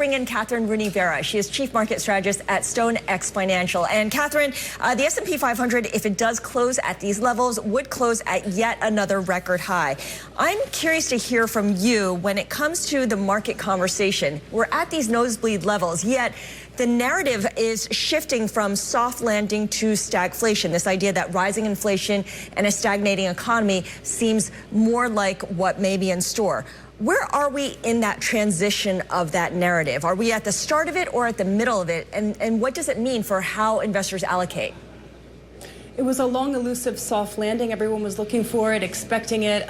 bring in Kathryn Rooney Vera. She is Chief Market Strategist at StoneX Financial. And Kathryn, the S&P 500, if it does close at these levels, would close at yet another record high. I'm curious to hear from you when it comes to the market conversation. We're at these nosebleed levels, yet the narrative is shifting from soft landing to stagflation, this idea that rising inflation and a stagnating economy seems more like what may be in store. Where are we in that transition of that narrative? Are we at the start of it or at the middle of it? And what does it mean for how investors allocate? It was a long, elusive soft landing. Everyone was looking for it, expecting it,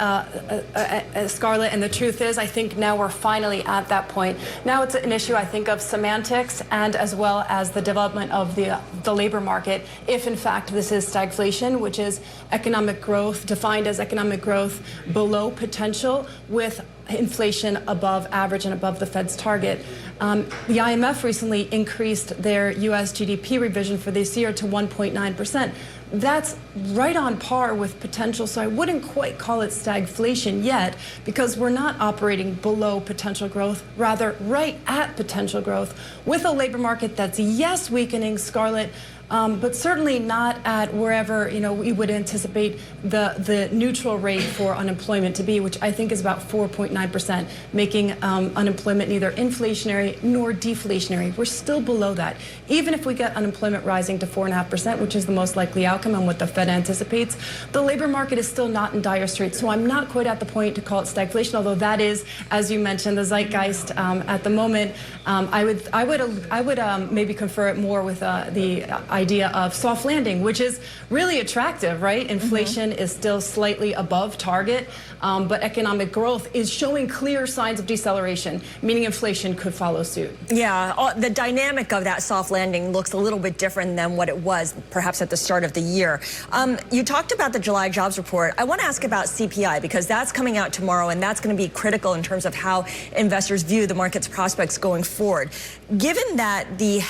Scarlett. And the truth is, I think now we're finally at that point. Now it's an issue, I think, of semantics and as well as the development of the labor market. If, in fact, this is stagflation, which is economic growth, defined as economic growth below potential with inflation above average and above the Fed's target. The IMF recently increased their U.S. GDP revision for this year to 1.9%. That's right on par with potential, so I wouldn't quite call it stagflation yet because we're not operating below potential growth, rather right at potential growth with a labor market that's, yes, weakening, Scarlett, but certainly not at wherever, we would anticipate the neutral rate for unemployment to be, which I think is about 4.9%, making unemployment neither inflationary nor deflationary. We're still below that. Even if we get unemployment rising to 4.5%, which is the most likely outcome and what the Fed anticipates, the labor market is still not in dire straits. So I'm not quite at the point to call it stagflation, although that is, as you mentioned, the zeitgeist at the moment. I would maybe confer it more with the idea of soft landing, which is really attractive, right? Inflation is still slightly above target, but economic growth is showing clear signs of deceleration, meaning inflation could follow suit. Yeah, the dynamic of that soft landing looks a little bit different than what it was perhaps at the start of the year. You talked about the July jobs report. I want to ask about CPI because that's coming out tomorrow and that's going to be critical in terms of how investors view the market's prospects going forward. Given that the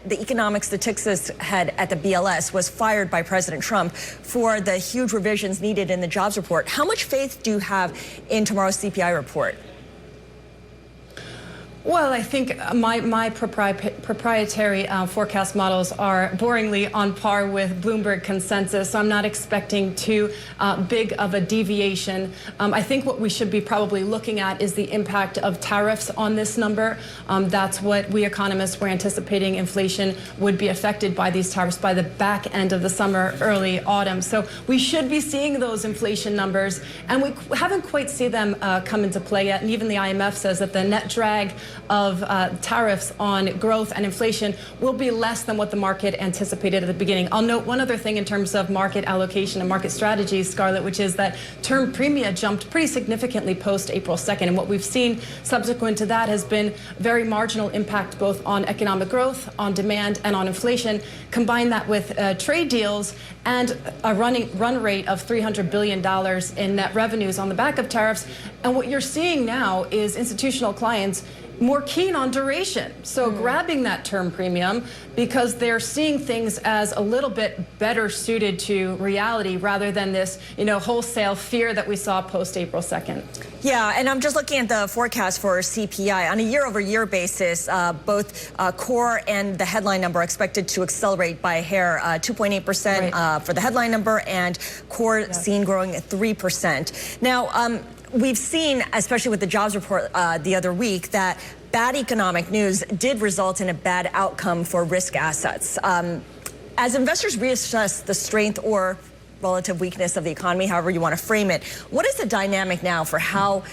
economic statistics head at the BLS was fired by President Trump for the huge revisions needed in the jobs report, how much faith do you have in tomorrow's CPI report? Well, I think my proprietary forecast models are boringly on par with Bloomberg consensus, so I'm not expecting too big of a deviation. I think what we should be probably looking at is the impact of tariffs on this number. That's what we economists were anticipating. Inflation would be affected by these tariffs by the back end of the summer, early autumn. So we should be seeing those inflation numbers, and we haven't quite seen them come into play yet. And even the IMF says that the net drag of tariffs on growth and inflation will be less than what the market anticipated at the beginning. I'll note one other thing in terms of market allocation and market strategies, Scarlett, which is that term premia jumped pretty significantly post April 2nd. And what we've seen subsequent to that has been very marginal impact both on economic growth, on demand, and on inflation. Combine that with trade deals and a run rate of $300 billion in net revenues on the back of tariffs. And what you're seeing now is institutional clients more keen on duration. So grabbing that term premium because they're seeing things as a little bit better suited to reality rather than this, wholesale fear that we saw post April 2nd. Yeah, and I'm just looking at the forecast for CPI. On a year-over-year basis, both core and the headline number are expected to accelerate by a hair, 2.8% for the headline number and core seen growing at 3%. Now, we've seen, especially with the jobs report the other week, that bad economic news did result in a bad outcome for risk assets. As investors reassess the strength or relative weakness of the economy, however you want to frame it, what is the dynamic now for how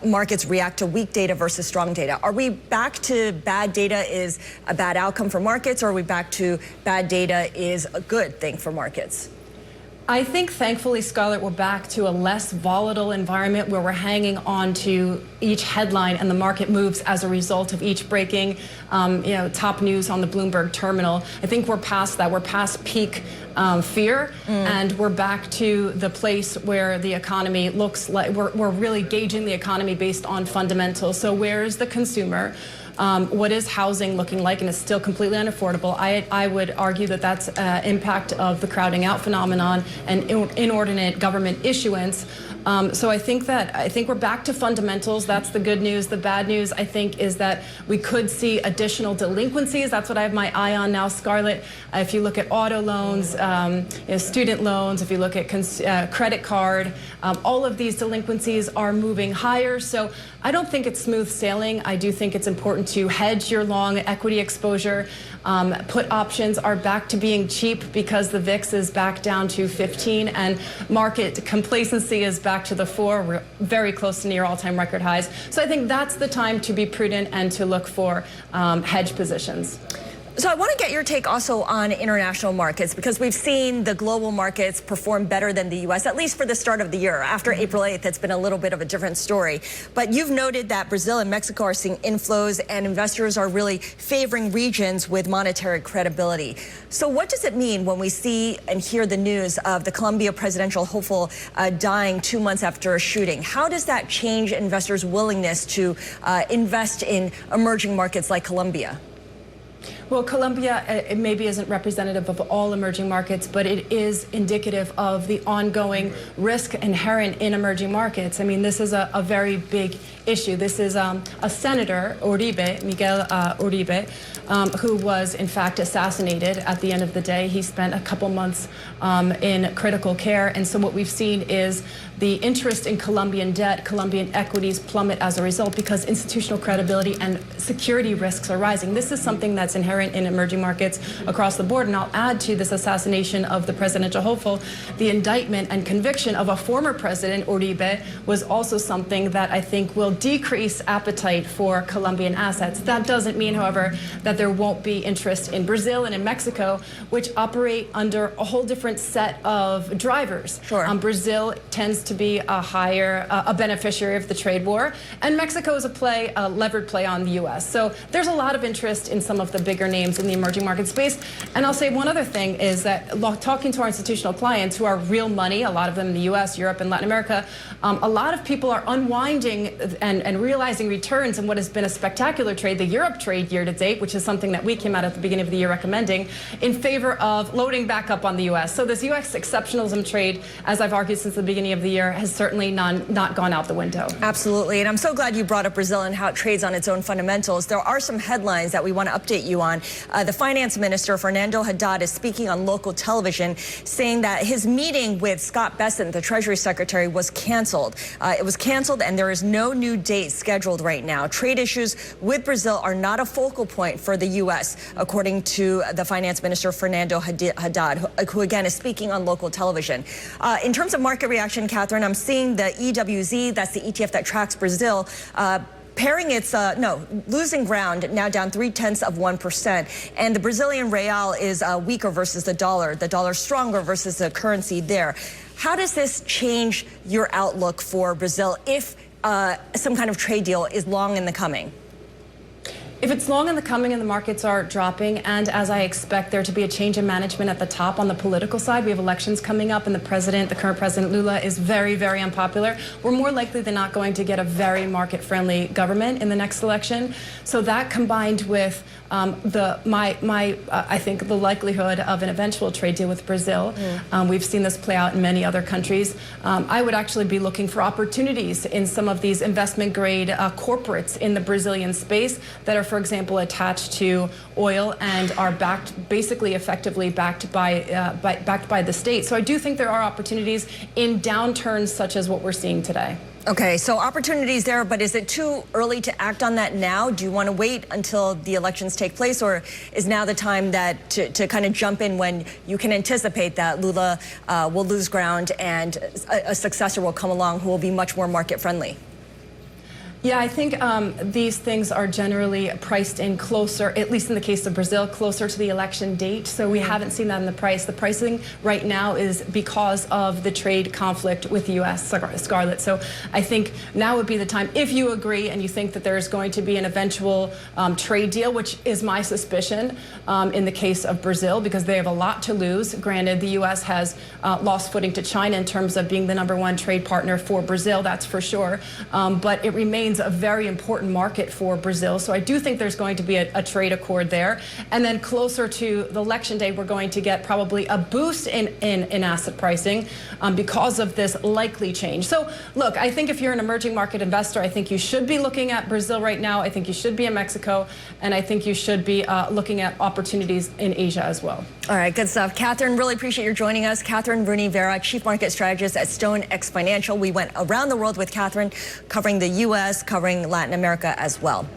markets react to weak data versus strong data? Are we back to bad data is a bad outcome for markets, or are we back to bad data is a good thing for markets? I think, thankfully, Scarlett, we're back to a less volatile environment where we're hanging on to each headline and the market moves as a result of each breaking, top news on the Bloomberg terminal. I think we're past that. We're past peak fear, and we're back to the place where the economy looks like we're really gauging the economy based on fundamentals. So where is the consumer? What is housing looking like? And it's still completely unaffordable. I would argue that that's impact of the crowding out phenomenon and inordinate government issuance. So I think we're back to fundamentals. That's the good news. The bad news, I think, is that we could see additional delinquencies. That's what I have my eye on now, Scarlett. If you look at auto loans, student loans, if you look at credit card, all of these delinquencies are moving higher. So I don't think it's smooth sailing. I do think it's important to hedge your long equity exposure. Put options are back to being cheap because the VIX is back down to 15 and market complacency is back to the 4. We're very close to near all-time record highs. So I think that's the time to be prudent and to look for hedge positions. So I want to get your take also on international markets, because we've seen the global markets perform better than the U.S., at least for the start of the year. After April 8th, it's been a little bit of a different story. But you've noted that Brazil and Mexico are seeing inflows and investors are really favoring regions with monetary credibility. So what does it mean when we see and hear the news of the Colombia presidential hopeful dying 2 months after a shooting? How does that change investors' willingness to invest in emerging markets like Colombia? Well, Colombia it maybe isn't representative of all emerging markets, but it is indicative of the ongoing risk inherent in emerging markets. I mean, this is a very big issue. This is a senator, Miguel Uribe, who was in fact assassinated at the end of the day. He spent a couple months in critical care. And so what we've seen is the interest in Colombian debt, Colombian equities plummet as a result because institutional credibility and security risks are rising. This is something that's inherent in emerging markets across the board. And I'll add to this assassination of the presidential hopeful, the indictment and conviction of a former president, Uribe, was also something that I think will decrease appetite for Colombian assets. That doesn't mean, however, that there won't be interest in Brazil and in Mexico, which operate under a whole different set of drivers. Sure. Brazil tends to be a beneficiary of the trade war, and Mexico is a levered play on the U.S. So there's a lot of interest in some of the bigger names in the emerging market space. And I'll say one other thing is that talking to our institutional clients who are real money, a lot of them in the U.S., Europe, and Latin America, a lot of people are unwinding and realizing returns in what has been a spectacular trade, the Europe trade year to date, which is something that we came out at the beginning of the year recommending, in favor of loading back up on the U.S. So this U.S. exceptionalism trade, as I've argued since the beginning of the year, has certainly not gone out the window. Absolutely. And I'm so glad you brought up Brazil and how it trades on its own fundamentals. There are some headlines that we want to update you on. The finance minister, Fernando Haddad, is speaking on local television, saying that his meeting with Scott Bessent, the Treasury Secretary, was canceled. It was canceled, and there is no new date scheduled right now. Trade issues with Brazil are not a focal point for the U.S., according to the finance minister, Fernando Haddad, who again is speaking on local television. In terms of market reaction, Kathryn, I'm seeing the EWZ, that's the ETF that tracks Brazil, pairing its, losing ground, now down 0.3%. And the Brazilian real is weaker versus the dollar stronger versus the currency there. How does this change your outlook for Brazil if some kind of trade deal is long in the coming? If it's long in the coming and the markets are dropping, and as I expect there to be a change in management at the top on the political side, we have elections coming up and the current president Lula is very, very unpopular, we're more likely than not going to get a very market-friendly government in the next election. So that combined with I think the likelihood of an eventual trade deal with Brazil, we've seen this play out in many other countries. I would actually be looking for opportunities in some of these investment-grade corporates in the Brazilian space that are, for example, attached to oil and are basically effectively backed by the state. So I do think there are opportunities in downturns such as what we're seeing today. Okay, so opportunities there, but is it too early to act on that now? Do you want to wait until the elections take place, or is now the time that to kind of jump in when you can anticipate that Lula will lose ground and a successor will come along who will be much more market friendly? Yeah, I think these things are generally priced in closer, at least in the case of Brazil, closer to the election date. So we haven't seen that in the price. The pricing right now is because of the trade conflict with the U.S., Scarlett. So I think now would be the time, if you agree and you think that there's going to be an eventual trade deal, which is my suspicion in the case of Brazil, because they have a lot to lose. Granted, the U.S. has lost footing to China in terms of being the #1 trade partner for Brazil, that's for sure. But it remains remains a very important market for Brazil. So I do think there's going to be a trade accord there. And then closer to the election day, we're going to get probably a boost in asset pricing because of this likely change. So look, I think if you're an emerging market investor, I think you should be looking at Brazil right now. I think you should be in Mexico. And I think you should be looking at opportunities in Asia as well. All right, good stuff. Kathryn, really appreciate your joining us. Kathryn Rooney Vera, Chief Market Strategist at StoneX Financial. We went around the world with Kathryn, covering the U.S., covering Latin America as well.